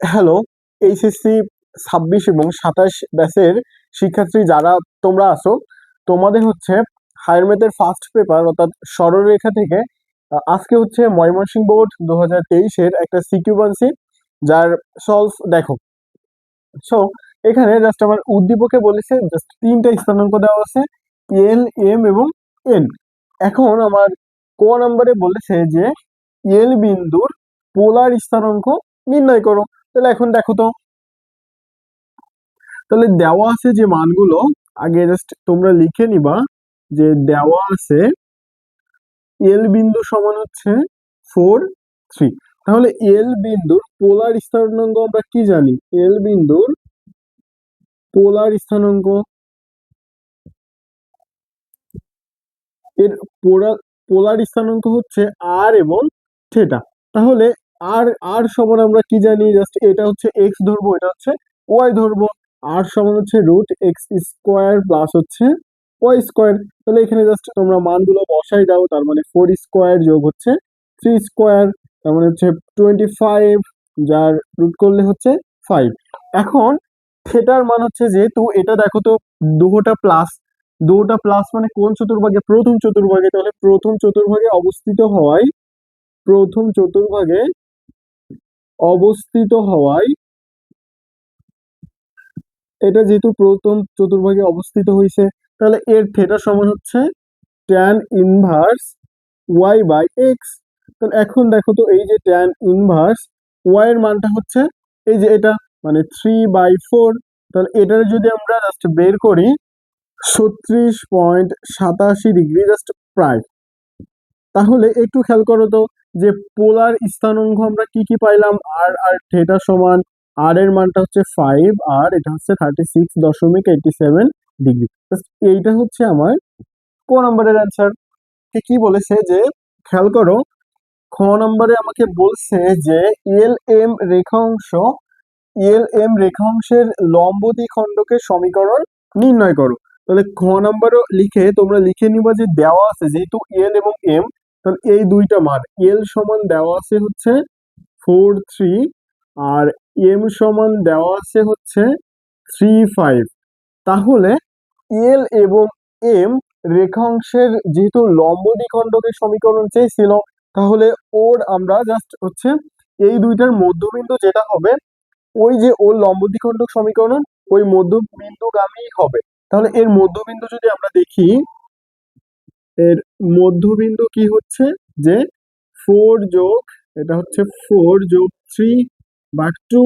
Hello, HSC 26 এবং 27 ব্যাচের শিক্ষার্থী যারা তোমরা আছো, তোমাদের হচ্ছে হায়ার ম্যাথের ফার্স্ট পেপার অর্থাৎ সরলরেখা থেকে আজকে হচ্ছে ময়মনসিংহ বোর্ড 2023-এর একটা সিকিউয়েন্সি যার সলভ দেখো। সো এখানে জাস্ট আমার উদ্দীপকে বলেছে জাস্ট তিনটা স্থানাঙ্ক দেওয়া আছে, এল, এম এবং এন। এখন আমার ক নম্বরে বলেছে যে এল বিন্দুর পোলার স্থানাঙ্ক নির্ণয় করো। তাহলে এখন দেখো তো, তাহলে দেওয়া আছে যে মানগুলো আগে জাস্ট তোমরা লিখে নিবা যে দেওয়া আছে এল বিন্দু সমান হচ্ছে 4, 3। তাহলে এল বিন্দুর পোলার স্থানাঙ্ক আমরা কি জানি? এল বিন্দুর পোলার স্থানাঙ্ক, এর পোলার পোলার স্থানাঙ্ক হচ্ছে আর এবং থিটা। তাহলে আর আর সমান আমরা কি জানি? জাস্ট এটা হচ্ছে এক্স ধরবো, এটা হচ্ছে ওয়াই ধরবো। আর সমান হচ্ছে রুট এক্স স্কোয়ার প্লাস হচ্ছে ওয়াই স্কোয়ার। তাহলে এখানে জাস্ট তোমরা মানগুলো বসাই দাও, তার মানে 4 স্কোয়ার যোগ হচ্ছে 3 স্কোয়ার, তার মানে হচ্ছে 25, যার রুট করলে হচ্ছে 5। এখন থিটার মান হচ্ছে, যেহেতু এটা দেখো তো দুটা প্লাস মানে কোন চতুর্ভাগে? প্রথম চতুর্ভাগে। তাহলে প্রথম চতুর্ভাগে অবস্থিত হওয়ায় এটা যেহেতু প্রথম চতুর্ভাগে অবস্থিত হয়েছে, তাহলে এর থিটা সমান হচ্ছে tan inverse Y by X. তাহলে এখন দেখো তো, এই যে ট্যান ইনভার্স ওয়াই এর মানটা হচ্ছে এই যে এটা, মানে 3/4। তাহলে এটার যদি আমরা জাস্ট বের করি 36.87 ডিগ্রি জাস্ট প্রায়। তাহলে একটু খেয়াল করো তো, যে পোলার স্থানাঙ্ক আমরা কি কি পাইলাম? আর আর থিটা সমান, আর এর মানটা হচ্ছে 5, আর এটা হচ্ছে 36.87 ডিগ্রি। এইটা হচ্ছে আমার ক নম্বরের অ্যান্সার। কি বলেছে যে, খেয়াল করো, খ নম্বরে আমাকে বলছে যে এল এম রেখাংশ, এল এম রেখাংশের লম্ব দ্বিখণ্ডকের সমীকরণ নির্ণয় করো। তাহলে খ নম্বরও তোমরা লিখে নিবা যে দেওয়া আছে যেহেতু এল এবং এম, তাহলে এই দুইটা মান, এল সমান দেওয়া আছে হচ্ছে 4, 3, আর এম সমান দেওয়া আছে হচ্ছে 3, 5। তাহলে এল এবং এম রেখাংশের যেহেতু লম্ব দ্বিখণ্ডকের সমীকরণ চেয়েছিল, তাহলে ওর আমরা জাস্ট হচ্ছে এই দুইটার মধ্যবিন্দু যেটা হবে, ওই যে ওর লম্ব দ্বিখণ্ডক সমীকরণ, ওই মধ্যবিন্দুগামী হবে। তাহলে এর মধ্যবিন্দু যদি আমরা দেখি, এর মধ্যবিন্দু কি হচ্ছে যে 4 যোগ, এটা হচ্ছে 4 যোগ 3/2,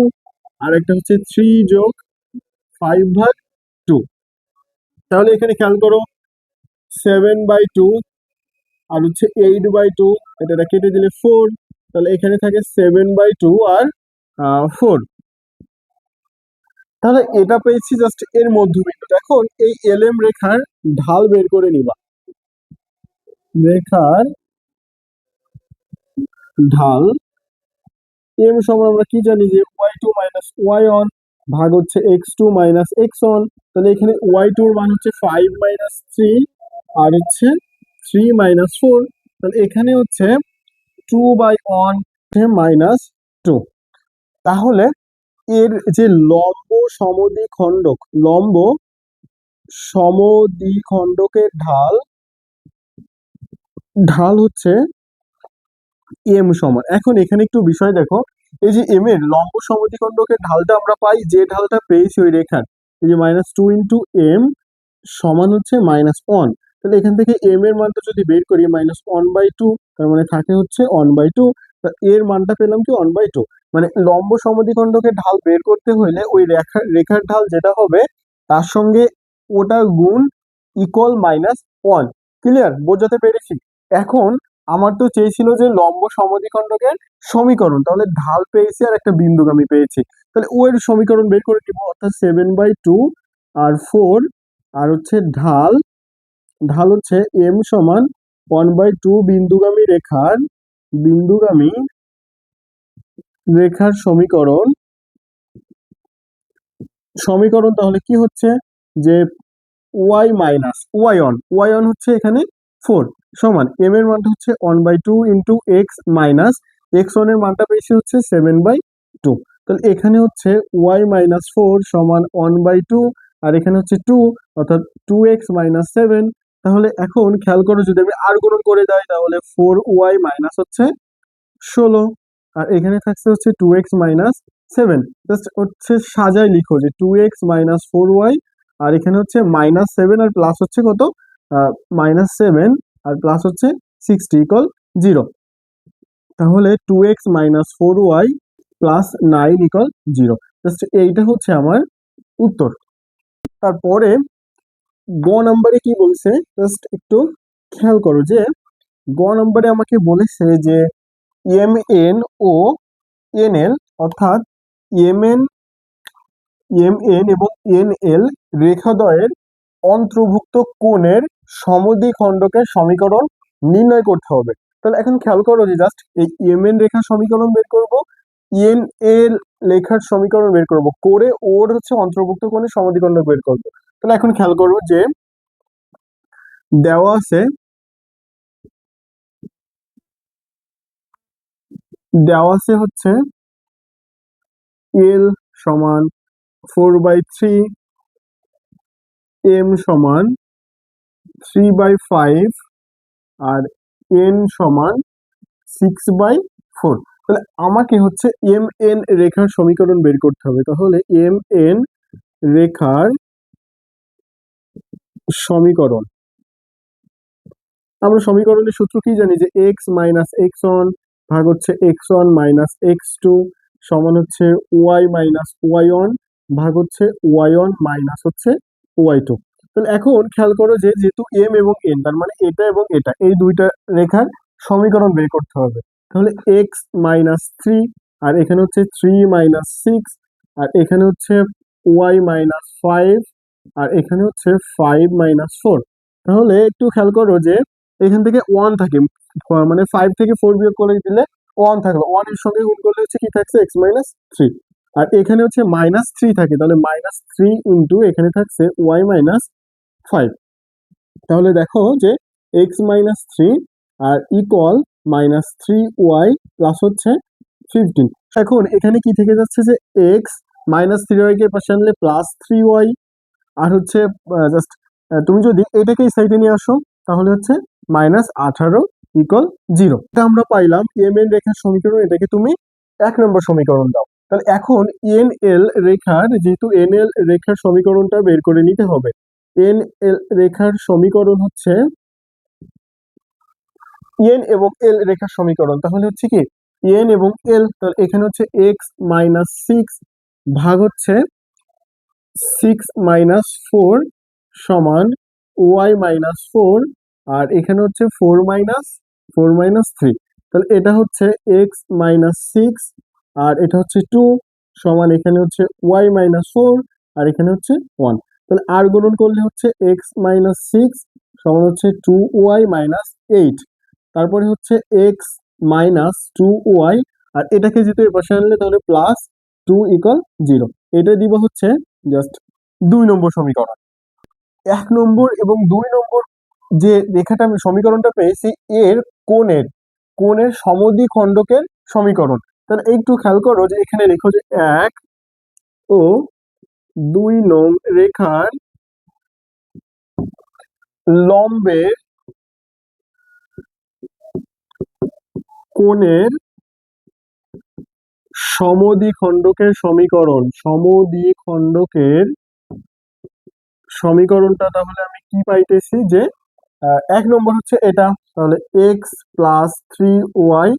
আর একটা হচ্ছে 3 যোগ 5/2। তাহলে এখানে খেয়াল করো, 7/2 আর হচ্ছে 8/2, এটা কেটে দিলে 4। তাহলে এখানে থাকে 7/2 আর 4। তাহলে এটা পেয়েছি জাস্ট এর মধ্যবিন্দু। এখন এই এল এম রেখার ঢাল বের করে নিবা। রেখার ঢাল এম সমান আমরা কি জানি যে y2 মাইনাস y1 ভাগ হচ্ছে x2 মাইনাস x1। তাহলে এখানে y2 এর মান হচ্ছে 5-3, আর হচ্ছে 3-4। তাহলে এখানে হচ্ছে 2/1 -2। তাহলে এর যে লম্ব সমদ্বিখণ্ডকের ঢাল ঢাল হচ্ছে এম সমান। এখন এখানে একটু বিষয় দেখো, এই যে এম এর লম্ব সমদ্বিখণ্ডকের ঢালটা আমরা পাই, যে ঢালটা পেয়েছি ওই রেখার, এই যে -2 × m সমান হচ্ছে -1। তাহলে এখান থেকে এম এর মানটা যদি বের করি -1/2, তার মানে থাকে হচ্ছে 1/2। এর মানটা পেলাম কি 1/2। মানে লম্ব সমদ্বিখণ্ডকের ঢাল বের করতে হলে ওই রেখার ঢাল যেটা হবে তার সঙ্গে ওটা গুণ ইকুয়াল -1। ক্লিয়ার? বোঝাতে পেরেছি? এখন আমার তো চেয়েছিল যে লম্ব সমদ্বিখণ্ডকের সমীকরণ, তাহলে ঢাল পেয়েছি আর একটা বিন্দুগামী পেয়েছি। তাহলে ওর সমীকরণ বের করে দিব, অর্থাৎ 7/2 আর 4, আর হচ্ছে ঢাল ঢাল হচ্ছে এম সমান 1/2 বিন্দুগামী রেখার সমীকরণ। তাহলে কি হচ্ছে যে y হচ্ছে এখানে 4 সমান m এর মানটা হচ্ছে 1/2 × x মাইনাস x1 এর মানটা পেয়েছি হচ্ছে 7/2। টু। তাহলে এখানে হচ্ছে y-4 সমান 1/2, আর এখানে হচ্ছে 2, অর্থাৎ 2x-7। তাহলে এখন খেয়াল করো, যদি আমি আর গুণন করে যাই তাহলে 4y মাইনাস হচ্ছে 16, আর এখানে থাকছে হচ্ছে 2x-7। জাস্ট হচ্ছে সাজায় লিখো যে 2x-4y, আর এখানে হচ্ছে -7 আর প্লাস হচ্ছে কত, -7 আর প্লাস হচ্ছে 60 ইকুয়াল 0। তাহলে 2x-4y প্লাস 9 ইকুয়াল 0। জাস্ট এইটা হচ্ছে আমার উত্তর। তারপরে গ নাম্বারে কি বলছে জাস্ট একটু খেয়াল করো, যে গ নাম্বারে আমাকে বলেছে যে mn ও nl, অর্থাৎ mn এবং nl রেখাদ্বয়ের অন্তর্ভুক্ত কোণের সমদ্বিখণ্ডকের সমীকরণ নির্ণয় করতে হবে। তাহলে এখন খেয়াল করো যে জাস্ট এই mn রেখার সমীকরণ বের করব, nl লেখার সমীকরণ বের করব, করে ওর হচ্ছে অন্তর্ভুক্ত কোণের সমদ্বিখণ্ডক বের করব। তাহলে এখন খেয়াল করবো যে দেওয়া আছে হচ্ছে l সমান 4/3, m সমান 3/5, আর n সমান 6/4। তাহলে আমাকে হচ্ছে mn রেখার সমীকরণ বের করতে হবে। তাহলে mn রেখার সমীকরণ, আমরা সমীকরণের সূত্র কি জানি, যে x মাইনাস x1 ভাগ হচ্ছে x1 মাইনাস x2 সমান হচ্ছে y মাইনাস y1 ভাগ হচ্ছে y1 মাইনাস হচ্ছে y2। তাহলে এখন খেয়াল করো যে যেহেতু m এবং n, তার মানে এটা এবং এটা, এই দুইটা রেখার সমীকরণ বের করতে হবে। তাহলে x মাইনাস 3, আর এখানে হচ্ছে 3 মাইনাস 6, আর এখানে হচ্ছে y মাইনাস 5, আর এখানে হচ্ছে 5 মাইনাস 4। তাহলে একটু খেয়াল করো যে এখান থেকে 1 থাকে, মানে 5 থেকে 4 বিয়োগ করে দিলে 1 থাকলো, 1 এর সঙ্গে গুণ করলে হচ্ছে কি থাকছে, x-3। আর এখানে হচ্ছে -3 থাকে, তাহলে -3 ইন্টু এখানে থাকছে y-5। তাহলে দেখো যে x-3 আর ইকুয়াল -3y প্লাস হচ্ছে 15। এখন এখানে কি থেকে যাচ্ছে, যে x -3y কে পাশে আনলে +3y, আর হচ্ছে জাস্ট তুমি যদি এটাকে এই সাইডে নিয়ে আসো তাহলে হচ্ছে -18 ইকুয়াল 0। এটা আমরা পাইলাম mn রেখার সমীকরণ, এটাকে তুমি 1 নম্বর সমীকরণ দাও। তাহলে এখন nl রেখার, যেহেতু nl রেখার সমীকরণটা বের করে নিতে হবে। nl রেখার সমীকরণ হচ্ছে n এবং l রেখার সমীকরণ, তাহলে হচ্ছে কি n এবং l, তাহলে এখানে হচ্ছে x-6 ভাগ হচ্ছে 6-4 সমান y-4, আর এখানে হচ্ছে 4-3। তাহলে এটা হচ্ছে x-6, আর এটা হচ্ছে 2 সমান এখানে হচ্ছে y-4, আর এখানে হচ্ছে 1। তাহলে আর গুণন করলে হচ্ছে x-6 সমান হচ্ছে 2y-8, তারপরে হচ্ছে x-2y, আর এটাকে যেহেতু এ পাশে আনলে তাহলে +2 ইকুয়াল 0। এটা দিব হচ্ছে জাস্ট 2 নম্বর সমীকরণ। 1 নম্বর এবং 2 নম্বর যে রেখাটা আমি সমীকরণটা পেয়েছি, এর কোণের সমদ্বিখণ্ডকের সমীকরণ। তাহলে একটু খেয়াল করো যে এখানে লেখো যে 1 ও 2 নং রেখার লম্বের কোণের সমদ্বিখণ্ডকের সমীকরণটা তাহলে আমি কি পাইতেছি, যে 1 নম্বর হচ্ছে এটা, তাহলে x+3y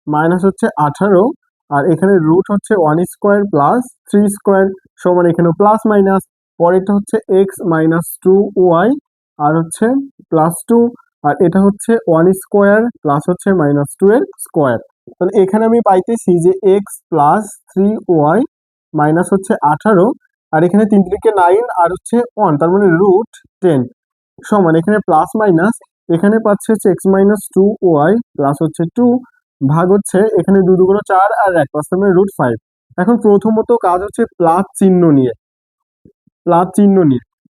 মাইনাস হচ্ছে 18, আর এখানে রুট হচ্ছে 1² প্লাস 3² সমান এখানে প্লাস মাইনাস, পরেরটা হচ্ছে x-2y আর হচ্ছে +2, আর এটা হচ্ছে 1² প্লাস হচ্ছে -2 এর স্কোয়ার। তাহলে এখানে আমি পাইতেছি যে x+3y মাইনাস হচ্ছে 18, আর এখানে 3 3 9 আর হচ্ছে 1, তার মানে √10 সমান এখানে প্লাস মাইনাস, এখানে পাচ্ছে হচ্ছে x-2y প্লাস হচ্ছে 2 ভাগ হচ্ছে এখানে 2 2 4 আর 1 পাঁচ মানে √5। এখন প্রথমত কাজ হচ্ছে প্লাস চিহ্ন নিয়ে।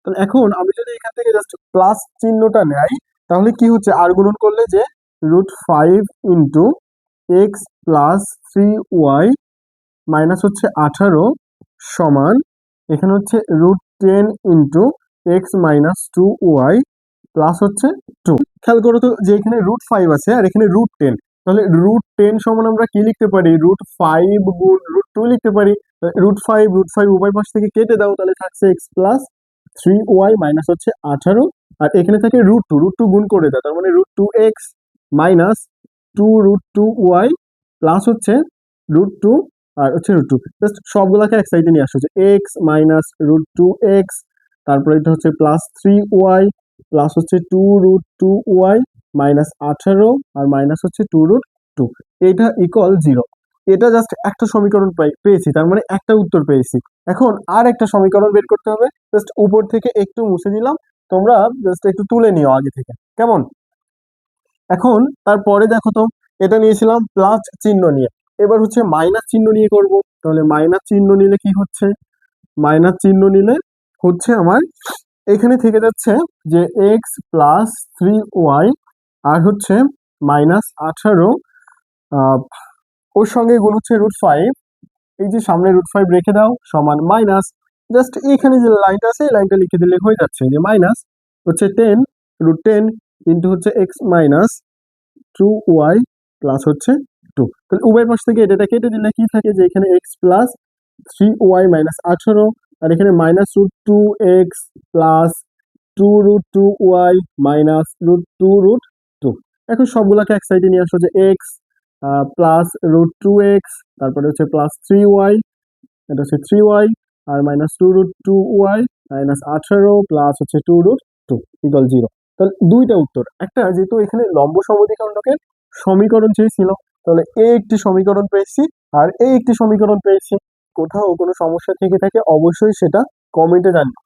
তাহলে এখন আমি যদি এখান থেকে জাস্ট প্লাস চিহ্নটা নেই, তাহলে কি হচ্ছে, আর গুণন করলে যে √5 ইন্টু x+3y মাইনাস হচ্ছে 18 সমান এখানে হচ্ছে √10 into x minus 2y plus হচ্ছে 2। খেয়াল করো তো যে এখানে √5 আছে আর এখানে √10, তাহলে √10 সমান আমরা কি লিখতে পারি, √5 গুণ √2 লিখতে পারি। √5 উভয় পাশ থেকে কেটে দাও, তাহলে থাকছে এক্স প্লাস 3y মাইনাস হচ্ছে 18, আর এখানে থাকে √2 গুণ করে দাও, তার মানে √2x মাইনাস 2√2y প্লাস হচ্ছে √2 আর হচ্ছে √2। জাস্ট সবগুলাকে এক সাইডে নিয়ে আসো, যে এক্স মাইনাস √2x, তারপরে এটা হচ্ছে প্লাস 3y প্লাস হচ্ছে 2√2y মাইনাস 18 আর মাইনাস হচ্ছে 2√2, এটা ইকুয়াল 0। এটা জাস্ট একটা সমীকরণ পেয়েছি, তার মানে একটা উত্তর পেয়েছি। এখন আর একটা সমীকরণ বের করতে হবে, জাস্ট উপর থেকে একটু মুছে দিলাম, তোমরা জাস্ট একটু তুলে নিও আগে থেকে, কেমন? এখন তারপরে দেখো তো, এটা নিয়েছিলাম প্লাস চিহ্ন নিয়ে, এবার হচ্ছে মাইনাস চিহ্ন নিয়ে করব। তাহলে মাইনাস চিহ্ন নিলে কি হচ্ছে, মাইনাস চিহ্ন নিলে হচ্ছে আমার এখানে থেকে যাচ্ছে যে এক্স প্লাস 3y আর হচ্ছে মাইনাস 18, ওর সঙ্গে গুণ হচ্ছে √5, এই যে সামনে √5 রেখে দাও সমান মাইনাস, জাস্ট এখানে যে লাইনটা আছে এই লাইনটা লিখে দিলে হয়ে যাচ্ছে, যে মাইনাস হচ্ছে 10 √10 ইন্টু হচ্ছে এক্স মাইনাস 2y প্লাস হচ্ছে 2। তাহলে উভয় পাশ থেকে এটা কেটে দিলে কি থাকে, যে এখানে এক্স প্লাস 3y মাইনাস 18 আর এখানে minus √2x plus 2√2y minus √2 এখন সবগুলাকে এক সাইডে নিয়ে আসো, যে এক্স প্লাস √2x, তারপরে হচ্ছে প্লাস 3y, এটা হচ্ছে 3y আর মাইনাস 2√2y মাইনাস 18 প্লাস হচ্ছে 2√2 ইকুয়াল 0। তাহলে দুইটা উত্তর, একটা যেহেতু এখানে লম্ব সমদ্বিখণ্ডকের সমীকরণ চেয়েছিল, তাহলে এ একটি সমীকরণ পেয়েছি আর এ একটি সমীকরণ পেয়েছি। কোথাও কোনো সমস্যা থেকে থাকে অবশ্যই সেটা কমেন্টে জানিও।